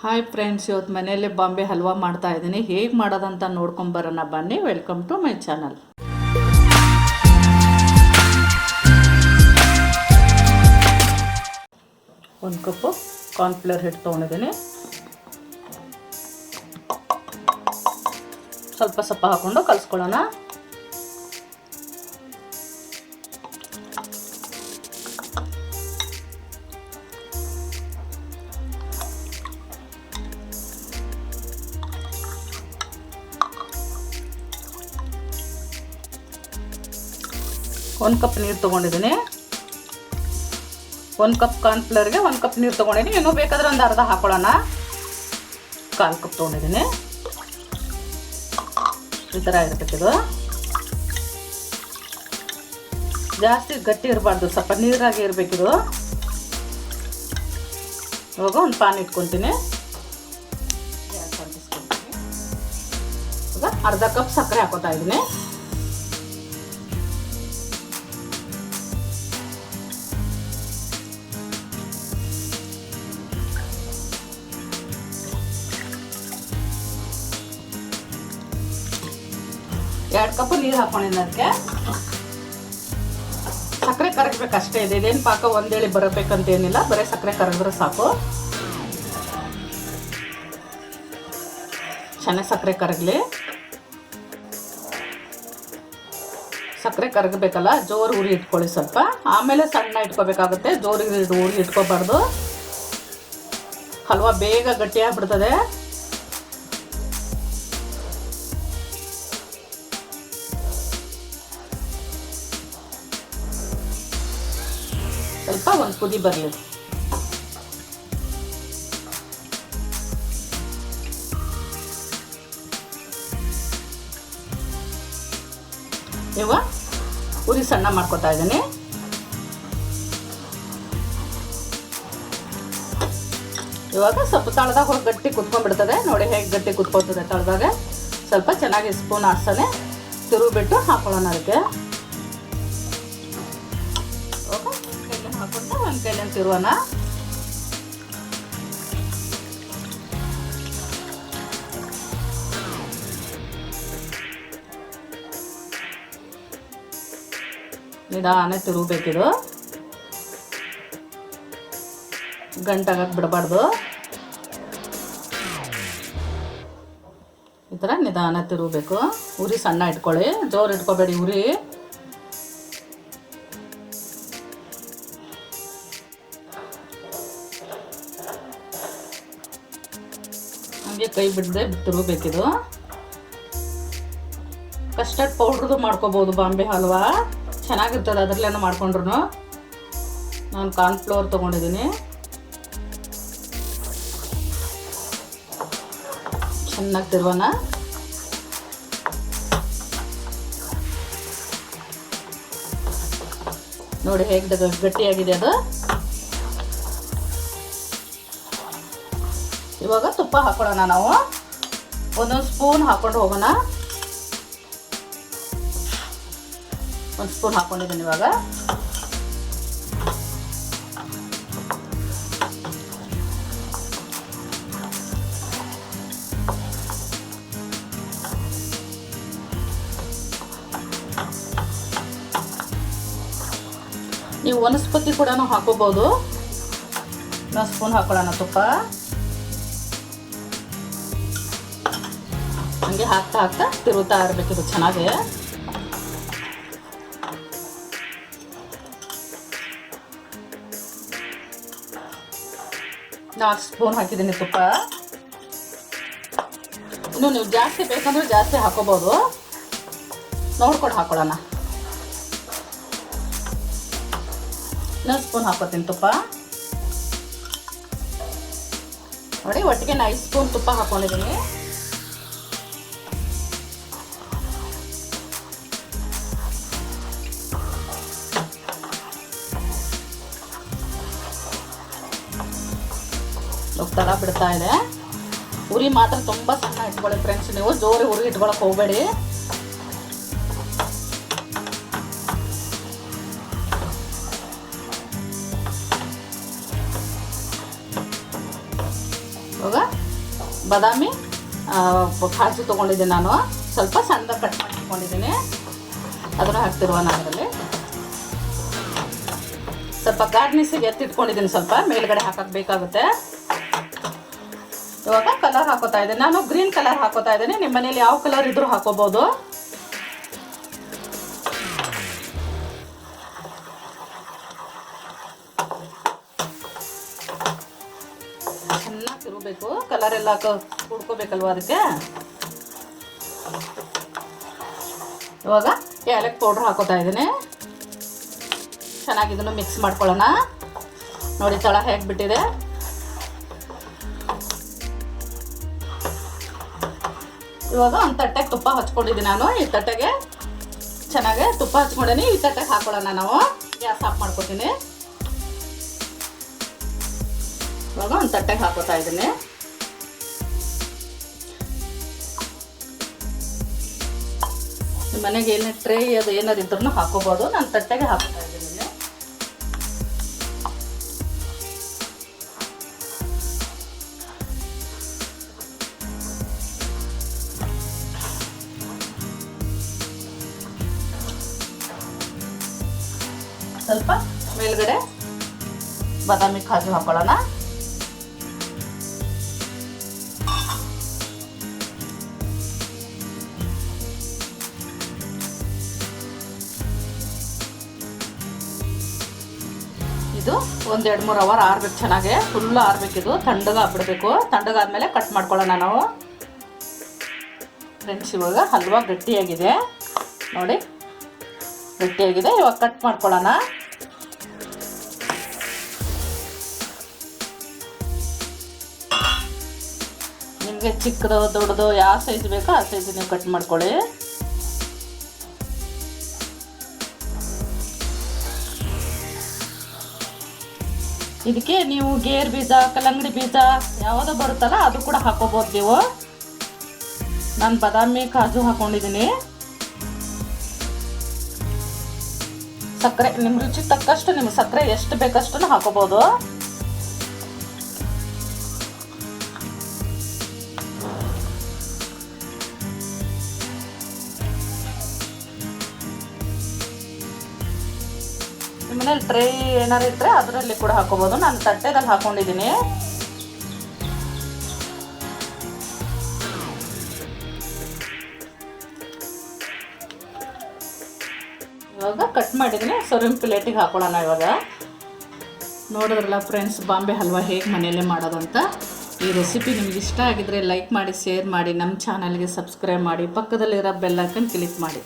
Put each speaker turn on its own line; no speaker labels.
Hi friends, ಇವತ್ತು ಮನೆಯಲ್ಲಿ ಬಾಂಬೆ ಹಲ್ವಾ ಮಾಡ್ತಾ ಇದ್ದೀನಿ. ಹೇಗೆ ಮಾಡೋದಂತ ನೋಡ್ಕೊಂಬರೋಣ ಬನ್ನಿ. Welcome to my channel. ಒಂದು ಕಪ್ಪು ಕಾರ್ನ್ಫ್ಲವರ್ ಹಿಟ್ಟು ತೊಗೊಂಡಿದ್ದೀನಿ. ಸ್ವಲ್ಪ ಹಾಕ್ಕೊಂಡು ಕಲಿಸ್ಕೊಳ್ಳೋಣ. ಒಂದು ಕಪ್ ನೀರು ತೊಗೊಂಡಿದ್ದೀನಿ. 1 ಕಪ್ ಕಾರ್ನ್ಫ್ಲವರ್ಗೆ 1 ಕಪ್ ನೀರು ತೊಗೊಂಡಿದ್ದೀನಿ. ಇನ್ನೂ ಬೇಕಾದರೆ ಒಂದು ಅರ್ಧ ಹಾಕೊಳ್ಳೋಣ. 1/4 ಕಪ್ ತೊಗೊಂಡಿದ್ದೀನಿ. ಈ ಥರ ಇರಬೇಕಿದು. ಜಾಸ್ತಿ ಗಟ್ಟಿ ಇರಬಾರ್ದು, ಸ್ವಲ್ಪ ನೀರಾಗಿ ಇರಬೇಕಿದು. ಇವಾಗ ಒಂದು ಪಾನ್ ಇಟ್ಕೊತೀನಿ. ಇವಾಗ ಅರ್ಧ ಕಪ್ ಸಕ್ಕರೆ ಹಾಕೋತಾ ಇದ್ದೀನಿ. ಎರಡು ಕಪ್ ನೀರು ಹಾಕೊಂಡಿದ್ದೀನಿ. ಅದಕ್ಕೆ ಸಕ್ಕರೆ ಕರಗಬೇಕಷ್ಟೇ. ಇದೇನು ಪಾಕ ಒಂದೇಳಿ ಬರಬೇಕಂತೇನಿಲ್ಲ, ಬರೀ ಸಕ್ಕರೆ ಕರಗಿದ್ರೆ ಸಾಕು. ಚೆನ್ನಾಗಿ ಸಕ್ಕರೆ ಕರಗಲಿ. ಸಕ್ಕರೆ ಕರಗಬೇಕಲ್ಲ, ಜೋರು ಉರಿ ಇಟ್ಕೊಳ್ಳಿ ಸ್ವಲ್ಪ. ಆಮೇಲೆ ಸಣ್ಣ ಇಟ್ಕೋಬೇಕಾಗುತ್ತೆ, ಜೋರು ಉರಿ ಇಟ್ಕೋಬಾರ್ದು. ಹಲ್ವಾ ಬೇಗ ಗಟ್ಟಿಯಾಗ್ಬಿಡ್ತದೆ. ಸ್ವಲ್ಪ ಒಂದು ಕುದಿ ಬರಲಿ. ಇವಾಗ ಉರಿ ಸಣ್ಣ ಮಾಡ್ಕೊತಾ ಇದ್ದೀನಿ. ಇವಾಗ ಸ್ವಲ್ಪ ತಳದಾಗ ಹೋಗಿ ಗಟ್ಟಿ ಕುತ್ಕೊಂಡ್ಬಿಡ್ತದೆ. ನೋಡಿ ಹೇಗೆ ಗಟ್ಟಿ ಕುತ್ಕೊಳ್ತದೆ ತಳದಾಗ. ಸ್ವಲ್ಪ ಚೆನ್ನಾಗಿ ಸ್ಪೂನ್ ಆಡ್ಸನೆ ತಿರುಗಿಬಿಟ್ಟು ಹಾಕೊಳ್ಳೋಣ. ಅದಕ್ಕೆ ಹಾಕೊಂಡು ಒಂದು ಕೈಲಿ ತಿರುವೋಣ. ನಿಧಾನ ತಿರುಗಬೇಕಿದು, ಗಂಟಾಗಕ್ಕೆ ಬಿಡಬಾರ್ದು. ಈ ಥರ ನಿಧಾನ ತಿರುಗಬೇಕು. ಉರಿ ಸಣ್ಣ ಇಟ್ಕೊಳ್ಳಿ, ಜೋರು ಇಟ್ಕೋಬೇಡಿ ಉರಿ. ಹಂಗೆ ಕೈ ಬಿಡದೆ ತಿರುಗಬೇಕಿದು. ಕಸ್ಟರ್ಡ್ ಪೌಡ್ರದು ಮಾಡ್ಕೋಬೋದು ಬಾಂಬೆ ಹಲ್ವಾ, ಚೆನ್ನಾಗಿರ್ತದೆ ಅದರಲ್ಲೇನೋ ಮಾಡ್ಕೊಂಡ್ರು. ನಾನು ಕಾರ್ನ್ಫ್ಲವರ್ ತೊಗೊಂಡಿದ್ದೀನಿ. ಚೆನ್ನಾಗಿ ತಿರುವೋಣ. ನೋಡಿ ಹೇಗೆ ಗಟ್ಟಿಯಾಗಿದೆ ಅದು. ಇವಾಗ ತುಪ್ಪ ಹಾಕೊಳ್ಳೋಣ. ನಾವು ಒಂದೊಂದು ಸ್ಪೂನ್ ಹಾಕೊಂಡು ಹೋಗೋಣ. 1 ಸ್ಪೂನ್ ಹಾಕೊಂಡಿದ್ದೀನಿ. ಇವಾಗ ನೀವು ವನಸ್ಪತಿ ಕೂಡ ಹಾಕೋಬಹುದು. 1 ಸ್ಪೂನ್ ಹಾಕೊಳ್ಳೋಣ ತುಪ್ಪ. ಹಂಗೆ ಹಾಕ್ತಾ ತಿರುಗ್ತಾ ಇರಬೇಕಿದು ಚೆನ್ನಾಗಿ. ನಾನು 4 ಸ್ಪೂನ್ ಹಾಕಿದ್ದೀನಿ ತುಪ್ಪ. ಇನ್ನು ನೀವು ಜಾಸ್ತಿ ಬೇಕಂದ್ರೆ ಜಾಸ್ತಿ ಹಾಕೋಬೋದು, ನೋಡ್ಕೊಂಡು ಹಾಕೊಳ್ಳೋಣ. 1 ಸ್ಪೂನ್ ಹಾಕೋತೀನಿ ತುಪ್ಪ. ನೋಡಿ ಒಟ್ಟಿಗೆ 5 ಸ್ಪೂನ್ ತುಪ್ಪ ಹಾಕೊಂಡಿದ್ದೀನಿ. ತಳ ಬಿಡ್ತಾ ಇದೆ. ಉರಿ ಮಾತ್ರ ತುಂಬ ಸಣ್ಣ ಇಟ್ಕೊಳ್ಳಿ ಫ್ರೆಂಡ್ಸ್. ನೀವು ಜೋರು ಉರಿ ಇಟ್ಕೊಳಕ್ಕೆ ಹೋಗಬೇಡಿ. ಇವಾಗ ಬಾದಾಮಿ ಕಾಜು ತೊಗೊಂಡಿದ್ದೀನಿ ನಾನು, ಸ್ವಲ್ಪ ಸಣ್ಣದಾಗಿ ಕಟ್ ಮಾಡಿ ಇಟ್ಕೊಂಡಿದ್ದೀನಿ, ಅದನ್ನು ಹಾಕ್ತಿರುವ ನಾನು ಅದರಲ್ಲಿ. ಸ್ವಲ್ಪ ಗಾರ್ನಿಸಿಗೆ ಎತ್ತಿಟ್ಕೊಂಡಿದ್ದೀನಿ, ಸ್ವಲ್ಪ ಮೇಲ್ಗಡೆ ಹಾಕಕ್ಕೆ ಬೇಕಾಗುತ್ತೆ. ಇವಾಗ ಕಲರ್ ಹಾಕೋತಾ ಇದ್ದೀನಿ ನಾನು, ಗ್ರೀನ್ ಕಲರ್ ಹಾಕೋತಾ ಇದ್ದೀನಿ. ನಿಮ್ಮ ಮನೇಲಿ ಯಾವ ಕಲರ್ ಇದ್ರೂ ಹಾಕೋಬೋದು. ಚೆನ್ನಾಗಿ ತಿರುಗಬೇಕು, ಕಲರ್ ಎಲ್ಲ ಕುಡ್ಕೋಬೇಕಲ್ವ ಅದಕ್ಕೆ. ಇವಾಗ ಏಲಕ್ಕಿ ಪೌಡ್ರ್ ಹಾಕೋತಾ ಇದ್ದೀನಿ. ಚೆನ್ನಾಗಿ ಇದನ್ನು ಮಿಕ್ಸ್ ಮಾಡ್ಕೊಳ್ಳೋಣ. ನೋಡಿ ತಳ ಹೇಗೆ ಬಿಟ್ಟಿದೆ. ಇವಾಗ ಒಂದು ತಟ್ಟೆಗೆ ತುಪ್ಪ ಹಚ್ಕೊಂಡಿದ್ದೀನಿ ನಾನು. ಈ ತಟ್ಟೆಗೆ ಚೆನ್ನಾಗಿ ತುಪ್ಪ ಹಚ್ಕೊಂಡೀನಿ. ಈ ತಟ್ಟೆಗೆ ಹಾಕೊಳ್ಳೋಣ ನಾವು. ಗ್ಯಾಸ್ ಆಫ್ ಮಾಡ್ಕೊತೀನಿ. ಇವಾಗ ಒಂದು ತಟ್ಟೆಗೆ ಹಾಕೋತಾ ಇದ್ದೀನಿ. ನಿಮ್ಮ ಮನೆಗೆ ಏನೇ ಟ್ರೇ ಅದು ಏನಾದ್ರು ಇದ್ರೂ ಹಾಕೋಬೋದು. ನಾನು ತಟ್ಟೆಗೆ ಹಾಕೋತಾ ಇದ್ದೀನಿ. ಸ್ವಲ್ಪ ಮೇಲ್ಗಡೆ ಬಾದಾಮಿ ಕಾಜು ಹಾಕೊಳ್ಳೋಣ. ಇದು 1-2-3 ಅವರ್ ಆರ್ಬೇಕು, ಚೆನ್ನಾಗೆ ಫುಲ್ ಆರ್ಬೇಕಿದು. ತಣ್ಣಗಾಗ್ಬಿಡ್ಬೇಕು. ತಣ್ಣಗಾದ್ಮೇಲೆ ಕಟ್ ಮಾಡ್ಕೊಳ್ಳೋಣ ನಾವು. ಫ್ರೆಂಡ್ಸ್, ಇವಾಗ ಹಲ್ವಾ ಗಟ್ಟಿಯಾಗಿದೆ ನೋಡಿ, ಗಟ್ಟಿಯಾಗಿದೆ. ಇವಾಗ ಕಟ್ ಮಾಡ್ಕೊಳ್ಳೋಣ. ನಿಮಗೆ ಚಿಕ್ಕದು ದೊಡ್ಡದು ಯಾವ ಸೈಜ್ ಬೇಕೋ ಆ ಸೈಜ್ ನೀವು ಕಟ್ ಮಾಡ್ಕೊಳ್ಳಿ. ಇದಕ್ಕೆ ನೀವು ಗೇರ್ ಬೀಜ, ಕಲ್ಲಂಗಡಿ ಬೀಜ ಯಾವುದೋ ಬರುತ್ತಲ್ಲ ಅದು ಕೂಡ ಹಾಕೋಬೋದು ನೀವು. ನಾನು ಬಾದಾಮಿ ಕಾಜು ಹಾಕೊಂಡಿದ್ದೀನಿ. ಸಕ್ಕರೆ ನಿಮ್ಮ ರುಚಿಗೆ ತಕ್ಕಷ್ಟು, ನಿಮ್ಗೆ ಸಕ್ಕರೆ ಎಷ್ಟು ಬೇಕಷ್ಟು ಹಾಕೋಬೋದು. ನಿಮ್ಮನೇಲಿ ಟ್ರೈ ಏನಾರು ಇಟ್ಟರೆ ಅದರಲ್ಲಿ ಕೂಡ ಹಾಕೋಬೋದು. ನಾನು ತಟ್ಟೆದಲ್ಲಿ ಹಾಕೊಂಡಿದ್ದೀನಿ. ಇವಾಗ ಕಟ್ ಮಾಡಿದ್ದೀನಿ. ಸರ್ವಿಂಗ್ ಪ್ಲೇಟಿಗೆ ಹಾಕೊಳ್ಳೋಣ. ಇವಾಗ ನೋಡಿದ್ರಲ್ಲ ಫ್ರೆಂಡ್ಸ್, ಬಾಂಬೆ ಹಲ್ವಾ ಹೇಗೆ ಮನೆಯಲ್ಲೇ ಮಾಡೋದಂತ. ಈ ರೆಸಿಪಿ ನಿಮ್ಗೆ ಇಷ್ಟ ಆಗಿದ್ರೆ ಲೈಕ್ ಮಾಡಿ, ಶೇರ್ ಮಾಡಿ, ನಮ್ಮ ಚಾನಲ್ಗೆ ಸಬ್ಸ್ಕ್ರೈಬ್ ಮಾಡಿ, ಪಕ್ಕದಲ್ಲಿರೋ ಬೆಲ್ ಐಕನ್ ಕ್ಲಿಕ್ ಮಾಡಿ.